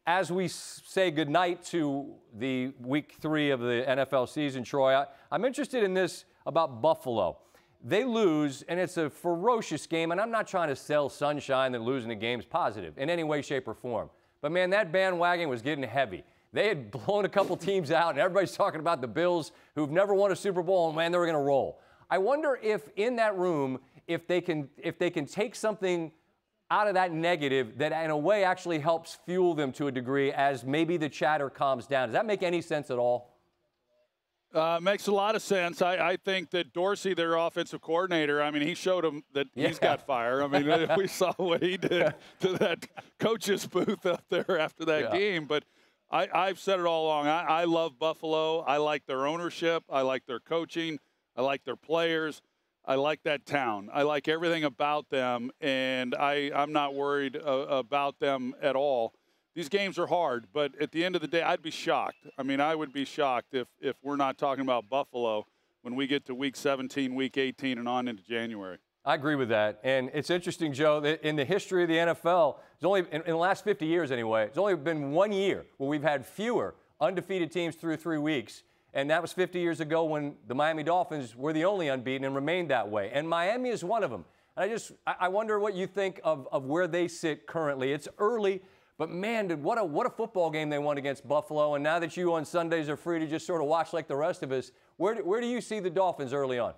as we say goodnight to the week 3 of the NFL season, Troy, I'm interested in this about Buffalo. They lose, and it's a ferocious game, and I'm not trying to sell sunshine that losing the game's positive in any way, shape, or form. But, man, that bandwagon was getting heavy. They had blown a couple teams out, and everybody's talking about the Bills, who've never won a Super Bowl, and, man, they were going to roll. I wonder if in that room, if they can take something out of that negative that in a way actually helps fuel them to a degree as maybe the chatter calms down. Does that make any sense at all? Makes a lot of sense. I think that Dorsey, their offensive coordinator, I mean, he showed them that he's got fire. I mean, we saw what he did to that coach's booth up there after that game. But I've said it all along. I love Buffalo. I like their ownership. I like their coaching. I like their players. I like that town. I like everything about them, and I'm not worried about them at all. These games are hard, but at the end of the day, I'd be shocked. I mean, I would be shocked if we're not talking about Buffalo when we get to Week 17, Week 18, and on into January. I agree with that. And it's interesting, Joe, that in the history of the NFL, it's only in the last 50 years anyway, it's only been 1 year where we've had fewer undefeated teams through 3 weeks. And that was 50 years ago when the Miami Dolphins were the only unbeaten and remained that way. And Miami is one of them. And I wonder what you think of where they sit currently. It's early, but man, what a football game they won against Buffalo. And now that you on Sundays are free to just sort of watch like the rest of us, where do you see the Dolphins early on?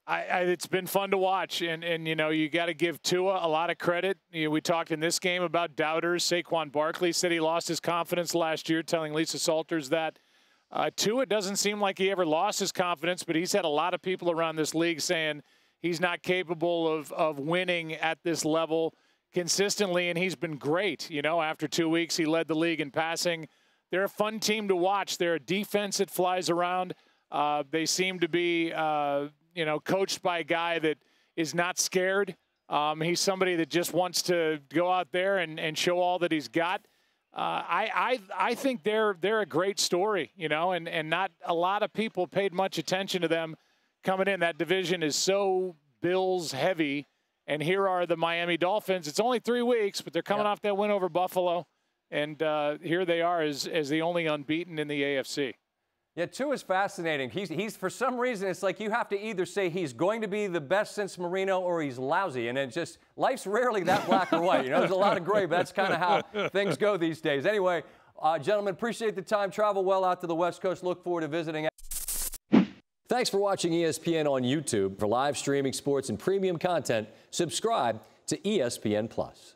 It's been fun to watch, and you know, you got to give Tua a lot of credit. You know, we talked in this game about doubters. Saquon Barkley said he lost his confidence last year, telling Lisa Salters that. Tua doesn't seem like he ever lost his confidence, but he's had a lot of people around this league saying he's not capable of winning at this level consistently, and he's been great. You know, after 2 weeks, he led the league in passing. They're a fun team to watch. They're a defense that flies around. They seem to be, you know, coached by a guy that is not scared. He's somebody that just wants to go out there and show all that he's got. I think they're a great story, you know, and not a lot of people paid much attention to them coming in. That division is so Bills heavy, and here are the Miami Dolphins. It's only 3 weeks, but they're coming off that win over Buffalo, and here they are as the only unbeaten in the AFC. Yeah, Tua is fascinating. He's for some reason, it's like you have to either say he's going to be the best since Marino or he's lousy. And it's just, life's rarely that black or white. You know, there's a lot of gray, but that's kind of how things go these days. Anyway, gentlemen, appreciate the time. Travel well out to the West Coast. Look forward to visiting. Thanks for watching ESPN on YouTube. For live streaming sports and premium content, subscribe to ESPN+.